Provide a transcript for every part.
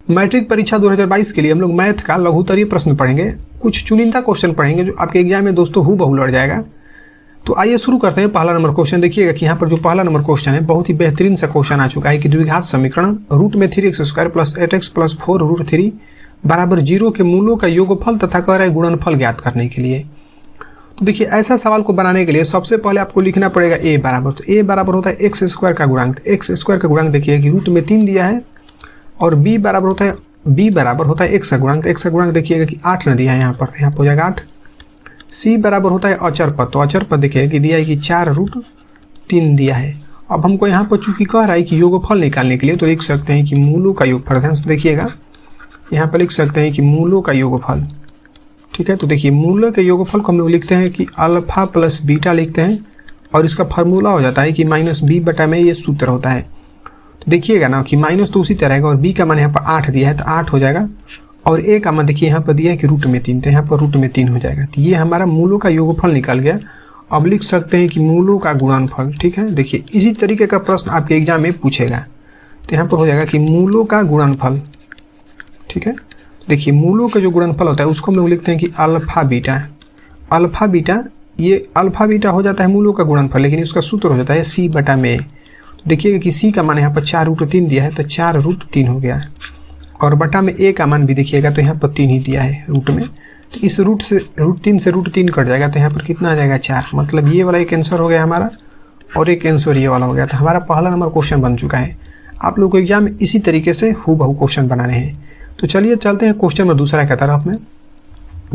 Matric परीक्षा 2022 के लिए हम लोग मैथ का लघुत्तरीय प्रश्न पढ़ेंगे, कुछ चुनिंदा क्वेश्चन पढ़ेंगे जो आपके एग्जाम में दोस्तों हूबहू लड़ जाएगा। तो आइए शुरू करते हैं। पहला नंबर क्वेश्चन देखिएगा कि यहाँ पर जो पहला नंबर क्वेश्चन है बहुत ही बेहतरीन सा क्वेश्चन आ चुका है कि द्विघात समीकरण रूट में 3x² प्लस 8x प्लस 4√3 बराबर 0 के मूलों का योगफल तथा कह रहा है गुणनफल ज्ञात करने के लिए। तो देखिए ऐसा सवाल को बनाने के लिए सबसे पहले आपको लिखना पड़ेगा a बराबर। तो a बराबर होता है x² का गुणांक। x² का गुणांक देखिए कि रूट में 3 दिया है और b बराबर होता है x का गुणांक। x का गुणांक देखिएगा कि 8 न दिया है यहाँ पर हो जाएगा 8। c बराबर होता है अचर पद। तो अचर पद देखिएगा कि दिया है कि 4√3 दिया है। अब हमको यहाँ पर चूंकि कह रहा है कि योगफल निकालने के लिए तो लिख सकते हैं कि मूलों का योगफल। ध्यान से देखिएगा यहाँ पर लिख सकते हैं कि मूलों का योगफल। ठीक है, तो देखिए मूलों के योगफल को हम लोग लिखते हैं कि अल्फा प्लस बीटा लिखते हैं और इसका फार्मूला हो जाता है कि -b बटा में ये सूत्र होता है। तो देखिएगा ना कि माइनस तो उसी तरह रहेगा और b का मान यहाँ पर 8 दिया है तो 8 हो जाएगा और a का मान देखिए यहाँ पर दिया है कि रूट में 3 तो यहाँ पर रूट में 3 हो जाएगा। तो ये हमारा मूलों का योगफल निकल गया। अब लिख सकते हैं कि मूलों का गुणनफल। ठीक है, देखिए इसी तरीके का प्रश्न आपके एग्जाम में पूछेगा तो यहाँ पर हो जाएगा कि मूलों का गुणनफल। ठीक है, देखिए मूलों का जो गुणनफल होता है उसको हम लोग लिखते हैं कि अल्फा बीटा। ये अल्फा बीटा हो जाता है मूलों का गुणनफल, लेकिन इसका सूत्र हो जाता है c बटा में। देखिएगा कि c का मान यहाँ पर 4√3 दिया है तो 4√3 हो गया और बटा में a का मान भी देखिएगा तो यहाँ पर 3 ही दिया है रूट में। तो इस √3 से √3 कट जाएगा तो यहाँ पर कितना आ जाएगा 4। मतलब ये वाला एक आंसर हो गया हमारा और एक आंसर ये वाला हो गया। तो हमारा पहला नंबर क्वेश्चन बन चुका है। आप लोग को एग्जाम में इसी तरीके से हूबहू क्वेश्चन बनाने हैं। तो चलिए चलते हैं क्वेश्चन नंबर दूसरा की तरफ में।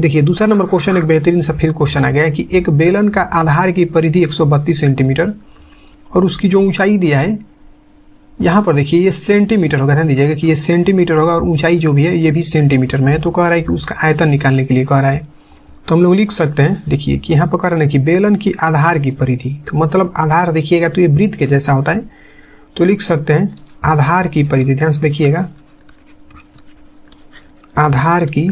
देखिए दूसरा नंबर क्वेश्चन एक बेहतरीन सा फिर क्वेश्चन आ गया है कि एक बेलन का आधार की परिधि 132 सेंटीमीटर और उसकी जो ऊंचाई दिया है यहाँ पर देखिए ये सेंटीमीटर होगा। ध्यान दीजिएगा कि ये सेंटीमीटर होगा और ऊंचाई जो भी है ये भी सेंटीमीटर में है। तो कह रहा है कि उसका आयतन निकालने के लिए कह रहा है। तो हम लोग लिख सकते हैं देखिए कि यहाँ पर कह रहा है कि बेलन की आधार की परिधि। तो मतलब आधार देखिएगा तो ये वृत्त के जैसा होता है। तो लिख सकते हैं आधार की परिधि। ध्यान से देखिएगा आधार की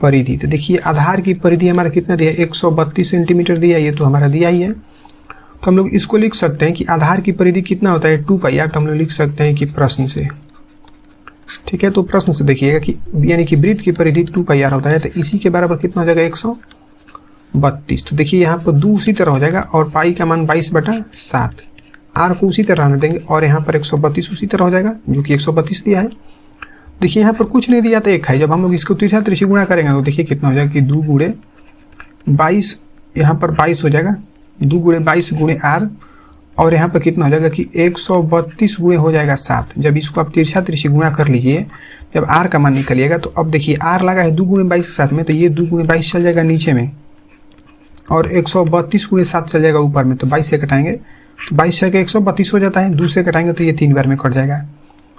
परिधि। तो देखिए आधार की परिधि हमारा कितना दिया है 132 सेंटीमीटर दिया है। ये तो हमारा दिया ही है। तो हम लोग इसको लिख सकते हैं कि आधार की परिधि कितना होता है 2πr। तो हम लोग लिख सकते हैं कि प्रश्न से। ठीक है, तो प्रश्न से देखिएगा कि यानी कि वृत्त की परिधि 2πr होता है। तो इसी के बराबर कितना हो जाएगा 132। तो देखिए यहाँ पर 2 उसी तरह हो जाएगा और पाई का मान 22/7। आर को उसी तरह रहने देंगे और यहाँ पर 132 उसी तरह हो जाएगा जो कि 132 दिया है। देखिए यहाँ पर कुछ नहीं दिया तो 1 है। जब हम लोग इसको तीसरा त्रिशी गुणा करेंगे तो देखिए कितना हो जाएगा कि 2 गुणे 22, यहाँ पर 22 हो जाएगा 2 गुणे 22 गुणे r और यहाँ पर कितना हो जाएगा कि 132 गुणे हो जाएगा 7। जब इसको आप तिरछा त्रिशी गुणा कर लीजिए जब r का मान निकलिएगा तो अब देखिए r लगा है 2 गुणे 22 के साथ में तो ये 2 गुणे 22 चल जाएगा नीचे में और 132 गुणे 7 चल जाएगा ऊपर में। तो 22 से कटाएंगे तो 22 से 132 हो जाता है। 2 से कटाएंगे तो ये 3 बार में कट जाएगा।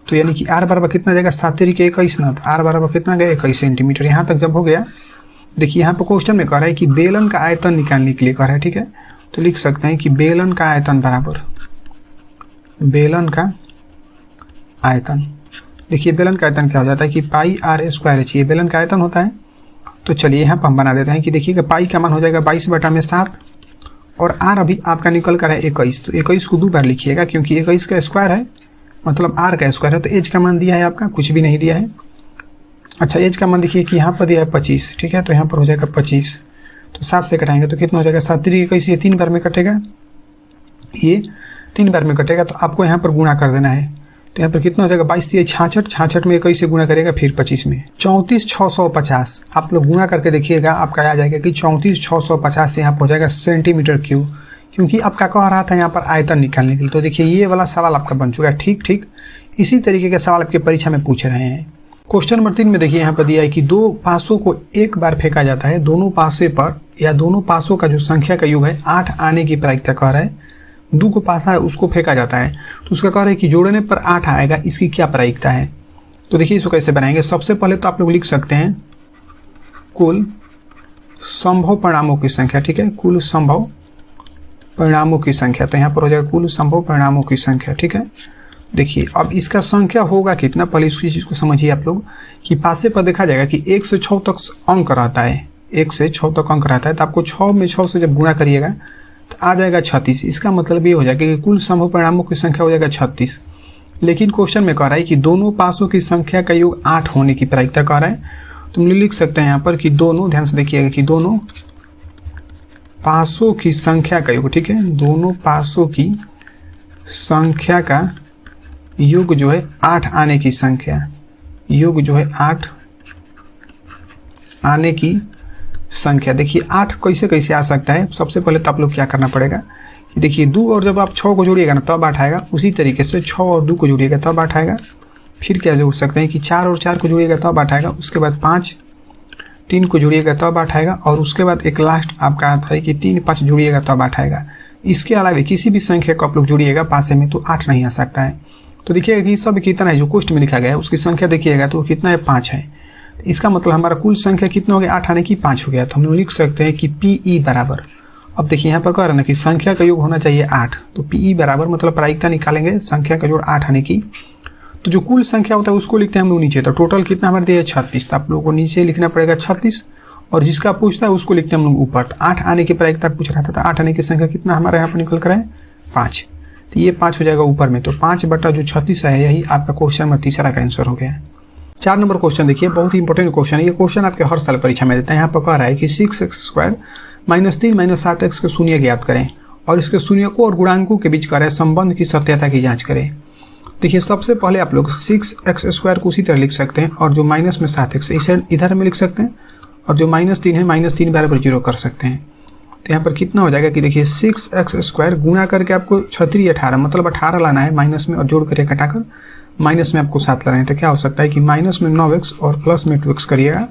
तो यानी कि r बराबर कितना जाएगा 7 × 21 ना। तो r बराबर कितना गया 21 सेंटीमीटर। यहाँ तक जब हो गया देखिए यहाँ पर क्वेश्चन में कह रहा है कि बेलन का आयतन निकालने के लिए कह रहा है। ठीक है, तो लिख सकते हैं कि बेलन का आयतन बराबर बेलन का आयतन। देखिए बेलन का आयतन क्या हो जाता है कि πr²। ये बेलन का आयतन होता है। तो चलिए यहाँ पर हम बना देते हैं कि देखिएगा पाई का मान हो जाएगा 22/7 और r अभी आपका निकल कर है 21। तो 21 को 2 बार लिखिएगा क्योंकि 21 का स्क्वायर है मतलब r का स्क्वायर है। तो एज का मान दिया है आपका कुछ भी नहीं दिया है। अच्छा एज का मान देखिए कि यहाँ पर दिया है 25। ठीक है, तो यहाँ पर हो जाएगा 25। तो 7 से कटाएंगे तो कितना हो जाएगा 7 × 21। ये 3 बार में कटेगा, ये 3 बार में कटेगा। तो आपको यहाँ पर गुणा कर देना है। तो यहाँ पर कितना हो जाएगा 22 से 66 में 21 से गुणा करेगा फिर 25 में 34,650। आप लोग गुणा करके देखिएगा आपका आ जाएगा कि 34,650 से यहाँ पर हो जाएगा सेंटीमीटर क्यूब, क्योंकि आपका कह रहा था यहाँ पर आयतन निकालने के लिए। तो देखिए ये वाला सवाल आपका बन चुका है। ठीक इसी तरीके के सवाल आपके परीक्षा में पूछ रहे हैं। क्वेश्चन नंबर 3 में देखिए यहाँ पर दिया है कि 2 पासों को एक बार फेंका जाता है। दोनों पासे पर या दोनों पासों का जो संख्या का योग है 8 आने की प्रायिकता कह रहा है। 2 को पासा है उसको फेंका जाता है तो उसका कह रहा है कि जोड़ने पर 8 आएगा, इसकी क्या प्रायिकता है। तो देखिए इसको कैसे बनाएंगे। सबसे पहले तो आप लोग लिख सकते हैं कुल संभव परिणामों की संख्या। ठीक है, कुल संभव परिणामों की संख्या। तो यहाँ पर हो जाएगा कुल संभव परिणामों की संख्या। ठीक है, देखिए अब इसका संख्या होगा कितना, पहले इस चीज को समझिए आप लोग कि पासे पर देखा जाएगा कि 1 से 6 तक अंक रहता है। 1 से 6 तक अंक रहता है तो आपको 6 में 6 से जब गुणा करिएगा तो आ जाएगा 36। इसका मतलब ये हो जाएगा कि कुल संभव परिणामों की संख्या हो जाएगा 36। लेकिन क्वेश्चन में कह रहा है कि दोनों पासों की संख्या का योग 8 होने की प्रायिकता कह रहा है। तो हम लिख सकते हैं यहाँ पर कि दोनों, ध्यान से देखिएगा कि दोनों पासों की संख्या का योग, ठीक है, दोनों पासों की संख्या का योग जो है 8 आने की संख्या, योग जो है 8 आने की संख्या। देखिए 8 कैसे कैसे आ सकता है, सबसे पहले तो आप लोग क्या करना पड़ेगा कि देखिए 2 और जब आप 6 को जोड़िएगा ना तब 8 आएगा, उसी तरीके से 6 और 2 को जोड़िएगा तब 8 आएगा। फिर क्या जोड़ सकते हैं कि 4 और 4 को जोड़िएगा तब 8 आएगा, उसके बाद 5 3 को जोड़िएगा तब 8 आएगा, और उसके बाद एक लास्ट आपका आता है कि 3 5 जोड़िएगा तब 8 आएगा। इसके अलावा किसी भी संख्या को आप लोग जोड़िएगा पासे में तो 8 नहीं आ सकता है। तो देखिएगा कि सब कितना है, जो क्वेश्चन में लिखा गया है उसकी संख्या देखिएगा तो कितना है, 5 है। इसका मतलब हमारा कुल संख्या कितना हो गया, 8 आने की 5 हो गया। तो हम लोग लिख सकते हैं कि PE बराबर, अब देखिए यहाँ पर कह रहा है ना कि संख्या का योग होना चाहिए 8, तो PE बराबर मतलब प्रायिकता निकालेंगे संख्या का जोड़ 8 आने की, तो जो कुल संख्या होता है उसको लिखते हैं हम लोग नीचे। तो टोटल कितना हमारे दिया है 36, तो आप लोगों को नीचे लिखना पड़ेगा 36, और जिसका पूछता है उसको लिखते हैं हम लोग ऊपर। तो 8 आने की प्रायिकता पूछ रहा था, तो 8 आने की संख्या कितना हमारे यहाँ पर निकल कर है 5, तो ये 5 हो जाएगा ऊपर में। तो 5 बटा जो 36 है, यही आपका क्वेश्चन में तीसरा का आंसर हो गया। 4 नंबर क्वेश्चन देखिए, बहुत ही इंपॉर्टेंट क्वेश्चन है। ये क्वेश्चन आपके हर साल परीक्षा में देते हैं। यहाँ पर कह रहा है कि 6x² - 3 - 7x के शून्य ज्ञात करें और इसके शून्यकों और गुणांकों के बीच करें संबंध की सत्यता की जांच करें। देखिए सबसे पहले आप लोग 6x² को उसी तरह लिख सकते हैं, और जो माइनस में 7x इसे इधर में लिख सकते हैं, और जो -3 है -3 बराबर 0 कर सकते हैं। तो यहाँ पर कितना हो जाएगा कि देखिए 6x² गुणा करके आपको 6 × 18 मतलब 18 लाना है माइनस में, और जोड़ करके घटाकर माइनस में आपको 7 लाना है। तो क्या हो सकता है कि माइनस में 9x और प्लस में 2x करिएगा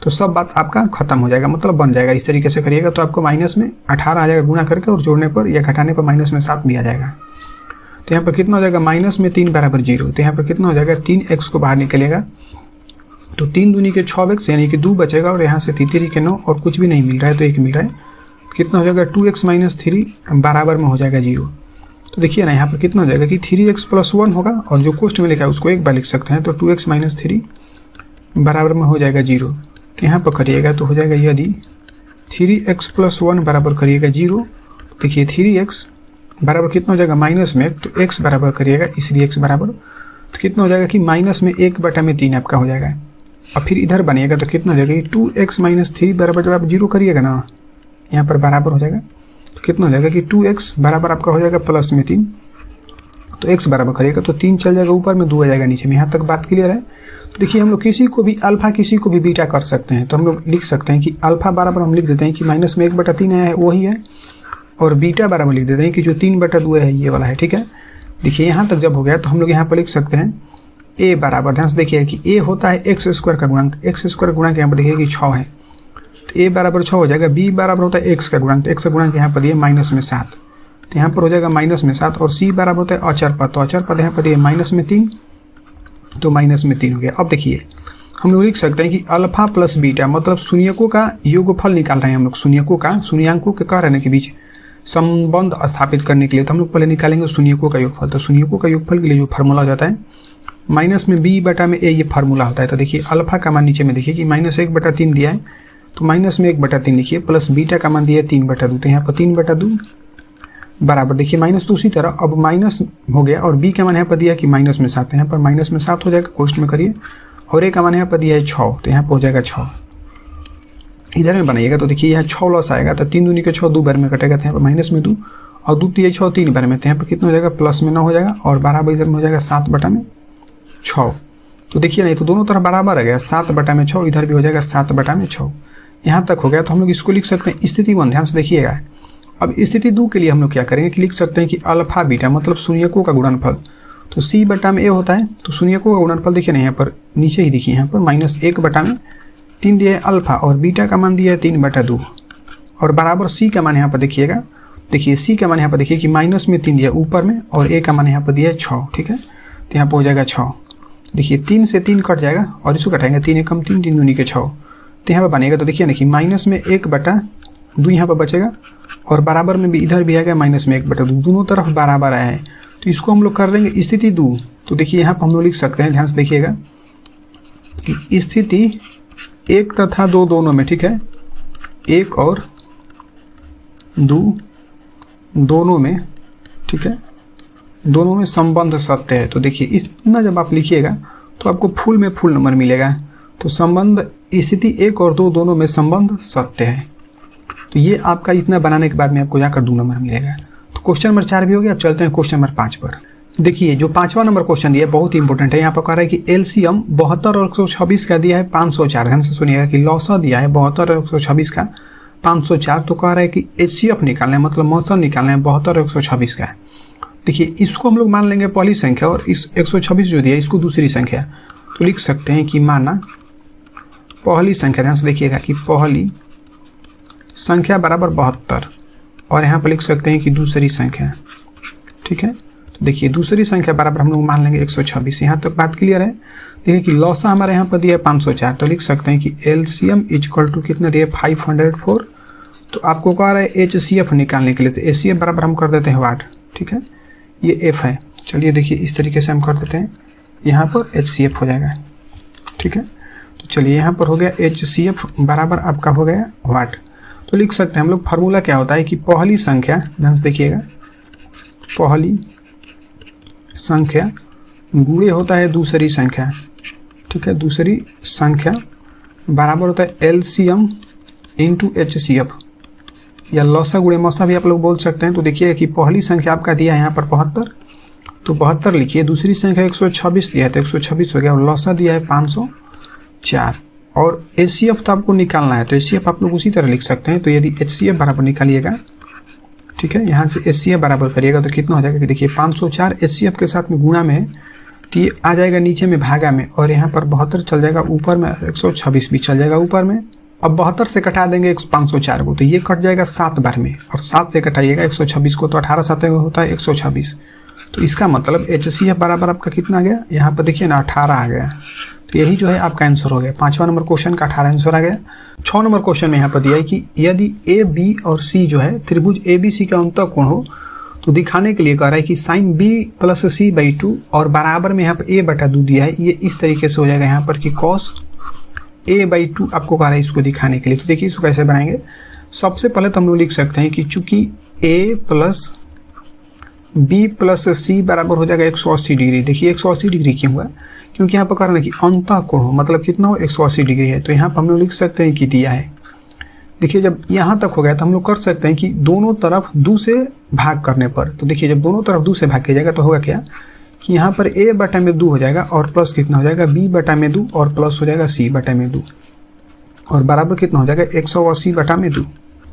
तो सब बात आपका खत्म हो जाएगा, मतलब बन जाएगा। इस तरीके से करिएगा तो आपको माइनस में 18 आ जाएगा गुणा करके, और जोड़ने पर या घटाने पर माइनस में 7 भी आ जाएगा। तो यहाँ पर कितना हो जाएगा, माइनस में 3 बराबर 0। तो यहाँ पर कितना हो जाएगा, 3x को बाहर निकलेगा तो 3 दूनी के 6x यानी कि 2 बचेगा, और यहाँ से 3 के 9 और कुछ भी नहीं मिल रहा है तो 1 मिल रहा है। कितना हो जाएगा, 2x - 3 बराबर में हो जाएगा 0। तो देखिए ना यहाँ पर कितना हो जाएगा कि 3x + 1 होगा, और जो क्वेश्चन में लिखा है उसको एक बार लिख सकते हैं। तो 2x - 3 बराबर में हो जाएगा 0। तो यहाँ पर करिएगा तो हो जाएगा, यदि 3x + 1 बराबर करिएगा 0, देखिए 3x बराबर कितना हो जाएगा माइनस में, तो x बराबर करिएगा इसलिए x बराबर तो कितना हो जाएगा कि माइनस में 1/3 आपका हो जाएगा। और फिर इधर बनिएगा तो कितना हो जाएगा कि 2x - 3 बराबर जब आप 0 करिएगा ना यहाँ पर बराबर हो जाएगा, तो कितना हो जाएगा कि 2x बराबर आपका हो जाएगा प्लस में 3, तो x बराबर करिएगा तो 3 चल जाएगा ऊपर में, 2 आ जाएगा नीचे में। यहाँ तक बात क्लियर है। तो देखिए हम लोग किसी को भी अल्फा किसी को भी बीटा कर सकते हैं, तो हम लोग लिख सकते हैं कि अल्फा बराबर हम लिख देते हैं कि माइनस में 1/3 आया है वही है, और बीटा बराबर लिख देते हैं कि जो 3/2 है ये वाला है, ठीक है। देखिए यहाँ तक जब हो गया तो हम लोग यहाँ पर लिख सकते हैं a बराबर, ध्यान से देखिए कि a होता है x² का गुणांक, x² गुणांक यहाँ पर देखिए कि 6 है, तो a बराबर 6 हो जाएगा। b बराबर होता है x का गुणांक, तो x का गुणांक यहाँ पर दिए माइनस में 7, तो यहाँ पर हो जाएगा माइनस में 7, और c बराबर होता है अचर पद, तो अचर पद यहाँ पर दिए माइनस में 3, तो माइनस में 3 हो गया। अब देखिए हम लोग लिख सकते हैं कि अल्फा प्लस बीटा मतलब शून्यकों का योगफल निकाल रहे हैं हम लोग, शून्यकों का शून्यांकों के कह रहे हैं के बीच संबंध स्थापित करने के लिए। तो हम लोग पहले निकालेंगे शून्यकों का योगफल। तो शून्यकों का योगफल के लिए जो फार्मूला हो जाता है माइनस में b/a ये फार्मूला होता है। तो देखिए अल्फा का मान नीचे में देखिए कि -1/3 दिया है, तो माइनस में 1/3 लिखिए, प्लस बीटा का मान दिया है 3/2, तो यहाँ पर 3/2 बराबर देखिए माइनस तो उसी तरह अब माइनस हो गया, और b का मान यहाँ पर दिया कि माइनस में 7, यहाँ पर माइनस में 7 हो जाएगा, क्वेश्चन में करिए, और a का मान यहाँ पर दिया है 6, तो यहाँ पर हो जाएगा 6। इधर में बनाइएगा तो देखिए यहाँ 6 लॉस आएगा, तो 3 दूनी के 6 2 बार में कटेगा, तो यहाँ पर माइनस में 2 और 2 3 6 3 बार में, तो यहाँ पर कितना हो जाएगा प्लस में 9 हो जाएगा, और बराबर इधर में हो जाएगा 7/6। तो देखिए नहीं तो दोनों तरफ बराबर आ गया, 7/6, इधर भी हो जाएगा 7/6। यहाँ तक हो गया तो हम लोग इसको लिख सकते हैं स्थिति 1, ध्यान से देखिएगा। अब स्थिति 2 के लिए हम लोग क्या करेंगे कि लिख सकते हैं कि अल्फा बीटा मतलब शून्यकों का गुणनफल, तो c/a होता है, तो शून्यकों का गुणनफल देखिए ना यहाँ पर नीचे ही देखिए यहाँ पर -1/3 दिया है अल्फा, और बीटा का मान दिया है 3/2, और बराबर c का मान यहाँ पर देखिएगा, देखिए c का मान यहाँ पर देखिए कि माइनस में 3 दिया ऊपर में, और a का मान यहाँ पर दिया है 6, ठीक है। तो यहाँ पर हो जाएगा 6, देखिए 3 से 3 कट जाएगा, और इसको कटाएंगे 3 एकम 3 3 दूनी के 6, तो यहाँ पर बनेगा तो देखिए ना कि माइनस में 1/2 यहाँ पर बचेगा, और बराबर में भी इधर भी आएगा माइनस में 1/2, दोनों तरफ बराबर आया है। तो इसको हम लोग कर लेंगे स्थिति 2। तो देखिए यहाँ पर हम लोग लिख सकते हैं, ध्यान से देखिएगा कि स्थिति 1 तथा 2 दोनों में, ठीक है, 1 और 2 दोनों में, ठीक है, दोनों में संबंध सत्य है। तो देखिए इतना जब आप लिखिएगा तो आपको फुल में फुल नंबर मिलेगा। तो संबंध स्थिति 1 और 2 दोनों में संबंध सत्य है। तो ये आपका इतना बनाने के बाद में आपको जाकर 2 नंबर मिलेगा। तो क्वेश्चन नंबर 4 भी हो गया। अब चलते हैं क्वेश्चन नंबर 5 पर। देखिए जो 5वां नंबर क्वेश्चन दिया है बहुत ही इंपॉर्टेंट है। यहाँ पर कह रहा है कि एलसीएम 72 और 126 का दिया है 504। ध्यान से सुनिएगा कि लॉसा दिया है 72 और 126 का 504। तो कह रहा है कि एचसीएफ निकालना है, मतलब मौसम निकालना है 72 और 126 का। देखिए इसको हम लोग मान लेंगे पहली संख्या और इस 126 जो दिया है इसको दूसरी संख्या। तो लिख सकते हैं कि माना पहली संख्या, ध्यान से देखिएगा कि पहली संख्या बराबर 72 और यहाँ पर लिख सकते हैं कि दूसरी संख्या। ठीक है, तो देखिए दूसरी संख्या बराबर हम लोग मान लेंगे 126। यहाँ तक बात क्लियर है। देखिए कि लॉसा हमारे यहाँ पर दिया है 504। तो लिख सकते हैं कि एलसीएम इक्वल टू कितना दिया है 504। तो आपको कह रहा है एचसीएफ निकालने के लिए। तो एचसीएफ बराबर हम कर देते हैं वाट। ठीक है, ये एफ है। चलिए देखिए इस तरीके से हम कर देते हैं, यहाँ पर एचसीएफ हो जाएगा। ठीक है, तो चलिए यहाँ पर हो गया एचसीएफ बराबर आपका हो गया वाट। तो लिख सकते हैं हम लोग फार्मूला क्या होता है कि पहली संख्या, ध्यान से देखिएगा, पहली संख्या गुणे होता है दूसरी संख्या। ठीक है, दूसरी संख्या बराबर होता है एलसीएम इंटू एचसीएफ या लॉसा गुणे मौसा भी आप लोग बोल सकते हैं। तो देखिए कि पहली संख्या आपका दिया है यहाँ पर 72, तो 72 लिखिए। दूसरी संख्या 126 दिया है तो 126 हो गया और लॉसा दिया है 504 और एचसीएफ तो आपको निकालना है। तो एचसीएफ आप लोग उसी तरह लिख सकते हैं। तो यदि एचसीएफ बराबर निकालिएगा, ठीक है, यहाँ से एचसीएफ बराबर करिएगा तो कितना हो जाएगा कि देखिए 504 एचसीएफ के साथ में गुणा में है तो ये आ जाएगा नीचे में भागा में और यहाँ पर 72 चल जाएगा ऊपर में, 126 भी चल जाएगा ऊपर में। अब 72 से कटा देंगे 504 को तो ये कट जाएगा 7 बार में और 7 से कटाइएगा 126 को तो 18 7 होता है 126। तो इसका मतलब एचसीएफ बराबर आपका कितना आ गया, यहाँ पर देखिए ना 18 आ गया। तो यही जो है आपका आंसर हो गया। 5वां नंबर क्वेश्चन का 18 आंसर आ गया। 6 नंबर क्वेश्चन में यहाँ पर दिया है कि यदि ए बी और सी जो है त्रिभुज ए बी सी का अंतःकोण हो तो दिखाने के लिए कह रहा है कि sine B plus C by 2 और बराबर में यहाँ पर ए बटा 2 दिया है। ये इस तरीके से हो जाएगा यहाँ पर कि कॉस ए बाई 2 आपको कह रहा है इसको दिखाने के लिए। तो देखिए इसको कैसे बनाएंगे। सबसे पहले तो हम लोग लिख सकते हैं कि चूंकि ए प्लस बी प्लस सी बराबर हो जाएगा 180 डिग्री। देखिए 180 डिग्री क्यों हुआ, क्योंकि यहाँ पर कह रहा है कि अंतःकोण हो मतलब कितना हो 180 डिग्री है। तो यहाँ पर हम लोग लिख सकते हैं कि दिया है। देखिए जब यहाँ तक हो गया तो हम लोग कर सकते हैं कि दोनों तरफ 2 से भाग करने पर। तो देखिए जब दोनों तरफ 2 से भाग किया जाएगा तो होगा क्या कि यहाँ पर a बटा में 2 हो जाएगा और प्लस कितना हो जाएगा b बटा में 2 और प्लस हो जाएगा c बटा में 2 और बराबर कितना हो जाएगा 180 बटा में 2।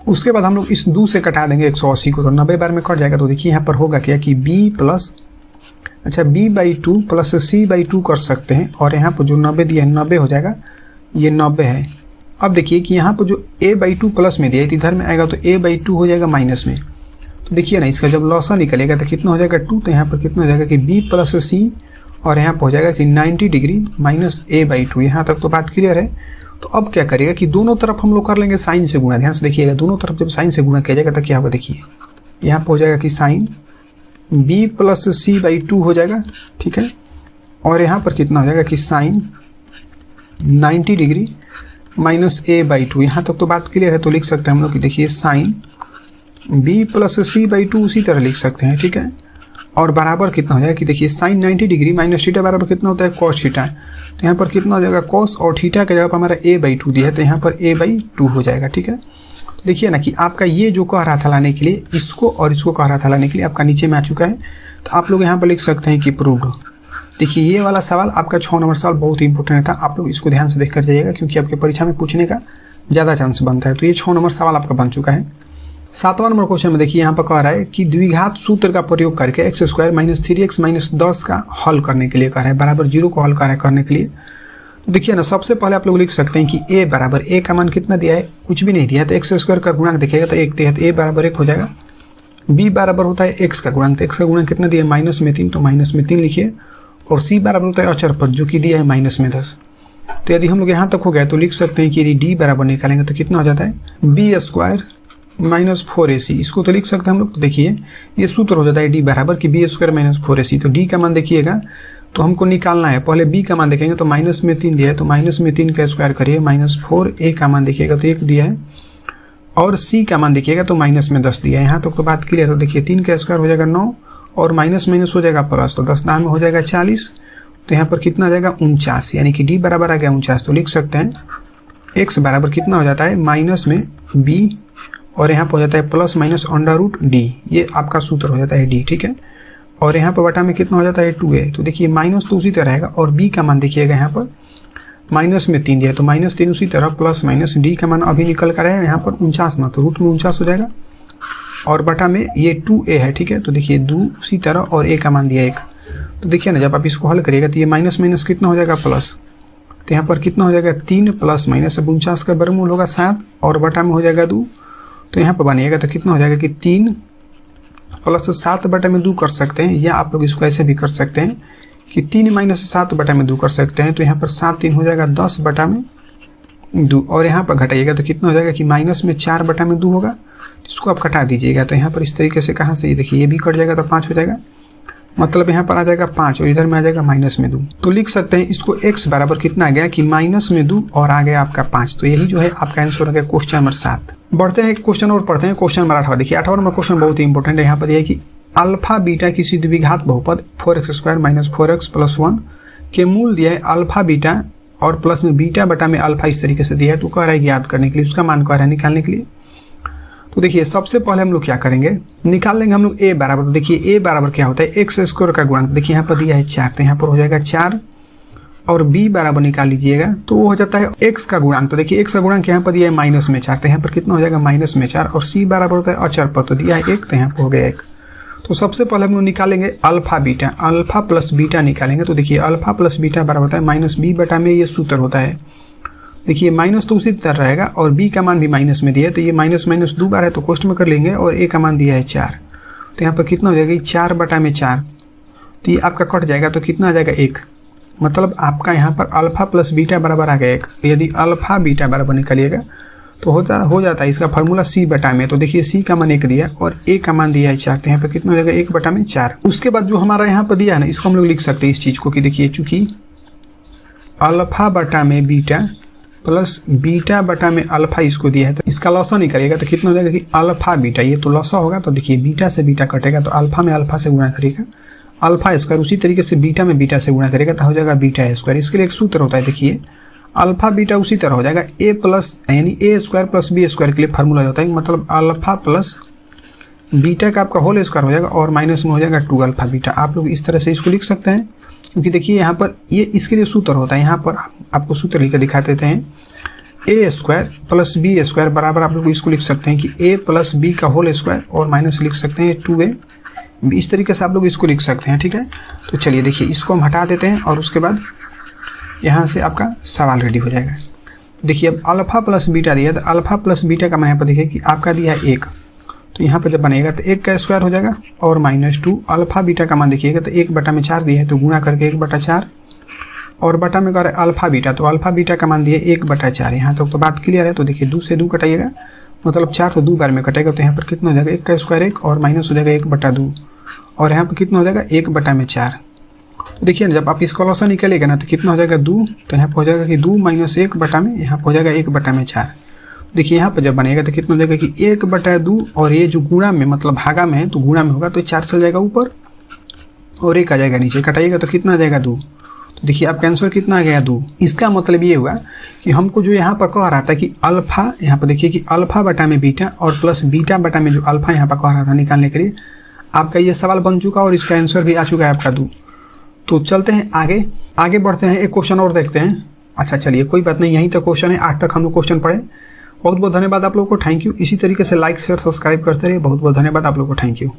उसके बाद हम लोग इस 2 से कटा देंगे 180 को तो 90 बार में कट जाएगा। तो देखिए यहाँ पर होगा क्या कि b by 2 plus c by 2 कर सकते हैं और यहाँ पर जो 90 दिया है 90 हो जाएगा, ये 90 है। अब देखिए कि यहाँ पर जो a बाई 2 प्लस में दिया है इधर में आएगा तो a बाई 2 हो जाएगा माइनस में। तो देखिए ना इसका जब लॉसा निकलेगा तो कितना हो जाएगा 2। तो यहाँ पर कितना हो जाएगा कि b प्लस c और यहाँ पर हो जाएगा कि 90 डिग्री माइनस a बाई 2। यहाँ तक तो बात क्लियर है। तो अब क्या करिएगा कि दोनों तरफ हम लोग कर लेंगे साइन से गुणा। ध्यान से देखिएगा दोनों तरफ जब साइन से गुणा किया जाएगा तो क्या होगा, देखिए यहाँ पर हो जाएगा कि sine b plus c by 2 हो जाएगा। ठीक है, और यहाँ पर कितना हो जाएगा कि sine 90 degree minus a by 2। यहाँ तक तो बात क्लियर है। तो लिख सकते हैं हम लोग कि देखिए sine b plus c by 2 उसी तरह लिख सकते हैं। ठीक है, और बराबर कितना हो जाएगा कि देखिए साइन 90 डिग्री माइनस थीटा बराबर कितना होता है कॉस थीटा। तो यहाँ पर कितना हो जाएगा कॉस और थीटा के जगह पर हमारा a बाई 2 दिया है तो यहाँ पर a बाई 2 हो जाएगा। ठीक है, तो देखिए ना कि आपका ये जो कह रहा था लाने के लिए इसको और इसको कह रहा था लाने के लिए आपका नीचे में आ चुका है। तो आप लोग यहाँ पर लिख सकते हैं कि प्रूव्ड। देखिए ये वाला सवाल आपका 6 नंबर सवाल बहुत ही इंपॉर्टेंट था। आप लोग इसको ध्यान से देख कर जाइएगा क्योंकि आपके परीक्षा में पूछने का ज़्यादा चांस बनता है। तो ये 6 नंबर सवाल आपका बन चुका है। 7वां नंबर क्वेश्चन में देखिए यहाँ पर कह रहा है कि द्विघात सूत्र का प्रयोग करके x square minus 3x minus 10 का हल करने के लिए कह रहा है, बराबर 0 को हल करने के लिए। तो देखिए ना सबसे पहले आप लोग लिख सकते हैं कि a बराबर a का मान कितना दिया है, कुछ भी नहीं दिया है तो एक्स स्क्वायर का गुणांक देखिएगा तो 1 दिया है तो a बराबर 1 हो जाएगा। b बराबर होता है x का गुणांक, तो x का गुणांक कितना दिया है माइनस में 3 तो माइनस में 3 लिखिए। और c बराबर होता है अचर पर जो कि दिया है माइनस में 10। तो यदि हम लोग यहाँ तक हो गए तो लिख सकते हैं कि यदि d बराबर निकालेंगे तो कितना हो जाता है b स्क्वायर माइनस 4ac। इसको तो लिख सकते हैं हम लोग। तो देखिए ये सूत्र हो जाता है d बराबर कि b स्क्वायर माइनस 4ac। तो d का मान देखिएगा तो हमको निकालना है, पहले b का मान देखेंगे तो माइनस में 3 दिया है तो माइनस में 3 का स्क्वायर करिए माइनस 4a का मान देखिएगा तो 1 दिया है और c का मान देखिएगा तो माइनस में 10 दिया है। यहाँ तक तो बात क्लियर हो। देखिए 3 का स्क्वायर हो जाएगा 9 और माइनस माइनस हो जाएगा प्लस, तो 10 दाम में हो जाएगा 40, तो यहाँ पर कितना आ जाएगा 49, यानी कि डी बराबर आ गया 49। तो लिख सकते हैं एक्स बराबर कितना हो जाता है माइनस में बी और यहाँ पर हो जाता है plus minus under root D, ये आपका सूत्र हो जाता है डी, ठीक है। और यहाँ पर बटा में कितना हो जाता है 2a, तो देखिए माइनस तो उसी तरह रहेगा और b का मान देखिएगा यहाँ पर माइनस में 3 दिया, तो -3 उसी तरह प्लस माइनस डी का मान अभी निकल कर आया यहाँ पर 49 ना, तो रूट में 49 हो जाएगा और बटा में ये 2a है, ठीक है। तो देखिए 2 उसी तरह और a का मान दिया 1, तो देखिए ना जब आप इसको हल करिएगा तो ये माइनस माइनस कितना हो जाएगा प्लस, तो यहाँ पर कितना हो जाएगा 3 प्लस माइनस 49 का वर्गमूल होगा 7 और बटा में हो जाएगा 2, तो यहाँ पर बनिएगा तो कितना हो जाएगा कि 3 प्लस 7 बटा में 2 कर सकते हैं, या आप लोग इसको ऐसे भी कर सकते हैं कि 3 माइनस 7 बटा में 2 कर सकते हैं। तो यहाँ पर 7 3 हो जाएगा 10 बटा में 2 और यहाँ पर घटाइएगा तो कितना हो जाएगा कि माइनस में 4 बटा में 2 होगा, इसको आप घटा दीजिएगा तो यहाँ पर इस तरीके से कहाँ से, ये देखिए ये भी कट जाएगा तो 5 हो जाएगा, मतलब यहाँ पर आ जाएगा 5 और इधर में आ जाएगा माइनस में 2। तो लिख सकते हैं इसको x बराबर कितना आ गया कि माइनस में 2 और आ गया आपका 5। तो यही जो है आपका आंसर हो गया क्वेश्चन नंबर 7। बढ़ते हैं क्वेश्चन और पढ़ते हैं क्वेश्चन नंबर 8। देखिए 8वां नंबर क्वेश्चन बहुत ही इंपॉर्टेंट है। यहाँ पर यह है कि अल्फा बीटा किसी द्विघात बहुपद 4x² - 4x + 1 के मूल दिया है अल्फा बीटा और प्लस में बीटा बटा में अल्फा इस तरीके से दिया है, तो कह रहा है याद करने के लिए, उसका मान कह रहा है निकालने के लिए। तो देखिए सबसे पहले हम लोग क्या करेंगे, निकाल लेंगे हम लोग a बराबर। तो देखिए a बराबर क्या होता है x² का गुणांक, देखिए यहाँ पर दिया है 4, तो यहाँ पर हो जाएगा 4 और b बराबर निकाल लीजिएगा तो वो हो जाता है x का गुणांक। तो देखिए x का गुणांक यहाँ पर दिया है माइनस में 4, तो यहाँ पर कितना हो जाएगा माइनस में 4 और c बराबर होता है अचर पर, तो दिया है 1, तो यहाँ पर हो गया 1। तो सबसे पहले हम लोग निकालेंगे alpha beta, alpha plus beta निकालेंगे। तो देखिए अल्फा प्लस बीटा बराबर होता है माइनस b बटा में, ये सूत्र होता है। देखिए माइनस तो उसी तरह रहेगा और b का मान भी माइनस में दिया है, तो ये माइनस माइनस 2 बार है तो कोष्ठ में कर लेंगे और a का मान दिया है 4, तो यहाँ पर कितना हो जाएगा 4 बटा में 4, तो ये आपका कट जाएगा तो कितना आ जाएगा 1, मतलब आपका यहाँ पर अल्फा प्लस बीटा बराबर आ गया 1। यदि अल्फा बीटा बराबर निकालिएगा तो हो जाता है इसका फार्मूला c बटा में। तो देखिए c का मान 1 दिया और a का मान दिया है 4, तो यहाँ पर कितना हो जाएगा 1 बटा में 4। उसके बाद जो हमारा यहाँ पर दिया है ना, इसको हम लोग लिख सकते हैं इस चीज़ को कि देखिए चूंकि अल्फा बटा में बीटा प्लस बीटा बटा में अल्फा इसको दिया है, तो इसका लॉसा निकालिएगा तो कितना हो जाएगा कि अल्फा बीटा, ये तो लॉसा होगा, तो देखिए बीटा से बीटा कटेगा तो अल्फा में अल्फा से गुणा करेगा अल्फा स्क्वायर, उसी तरीके से बीटा में बीटा से गुणा करेगा तो हो जाएगा बीटा स्क्वायर। इसके लिए एक सूत्र होता है, देखिए अल्फा बीटा उसी तरह हो जाएगा a प्लस यानी a² + b² के लिए फार्मूला होता है, मतलब अल्फा प्लस बीटा का आपका होल स्क्वायर हो जाएगा और माइनस में हो जाएगा 2 अल्फा बीटा। आप लोग इस तरह से इसको लिख सकते हैं, क्योंकि देखिए यहाँ पर ये इसके लिए सूत्र होता है। यहाँ पर आपको सूत्र लिख कर दिखा देते हैं, a² + b² बराबर आप लोग इसको लिख सकते हैं कि a + b का होल स्क्वायर और माइनस लिख सकते हैं 2a, इस तरीके से आप लोग इसको लिख सकते हैं, ठीक है। तो चलिए देखिए इसको हम हटा देते हैं और उसके बाद यहाँ से आपका सवाल रेडी हो जाएगा। देखिए अब अल्फा प्लस बीटा दिया, तो अल्फा प्लस बीटा का मान यहाँ पर देखिए कि आपका दिया है 1, तो यहाँ पर जब बनेगा तो 1 का स्क्वायर हो जाएगा और -2 अल्फा बीटा का मान देखिएगा तो 1 बटा में 4 दिया है, तो गुणा करके 1 बटा 4 और बटा में कर अल्फा बीटा, तो अल्फा बीटा का मान दिया 1 बटा 4। यहाँ तक तो बात क्लियर है। तो देखिए 2 से 2 कटाइएगा, मतलब 4 तो 2 बार में कटेगा, तो यहाँ पर कितना हो जाएगा 1 का स्क्वायर 1 और माइनस हो जाएगा 1 बटा 2 और यहाँ पर कितना हो जाएगा 1 बटा में 4। तो देखिए जब आप इसका लॉसा निकलेगा ना तो कितना हो जाएगा 2, तो यहाँ पर हो जाएगा कि 2 - 1 बटा में, यहाँ पर हो जाएगा 1 बटा में 4। देखिए यहाँ पर जब बनेगा तो कितना हो जाएगा कि 1 बटा 2 और ये जो गुणा में मतलब भागा में है तो गुणा में होगा तो 4 चल जाएगा ऊपर और 1 आ जाएगा नीचे, कटाइएगा तो कितना आ जाएगा 2। तो देखिए आपका आंसर कितना आ गया 2। इसका मतलब ये हुआ कि हमको जो यहाँ पर कह रहा था कि अल्फा, यहाँ पर देखिए कि अल्फा बटा में बीटा और प्लस बीटा बटा में जो अल्फा यहाँ पर कह रहा था निकालने के लिए, आपका ये सवाल बन चुका और इसका आंसर भी आ चुका है आपका 2। तो चलते हैं आगे बढ़ते हैं, एक क्वेश्चन और देखते हैं। अच्छा चलिए कोई बात नहीं, यहीं तक क्वेश्चन है, 8 तक हम लोग क्वेश्चन पढ़े। बहुत बहुत धन्यवाद आप लोगों को, थैंक यू। इसी तरीके से लाइक शेयर सब्सक्राइब करते रहिए। बहुत बहुत धन्यवाद आप लोगों को, थैंक यू।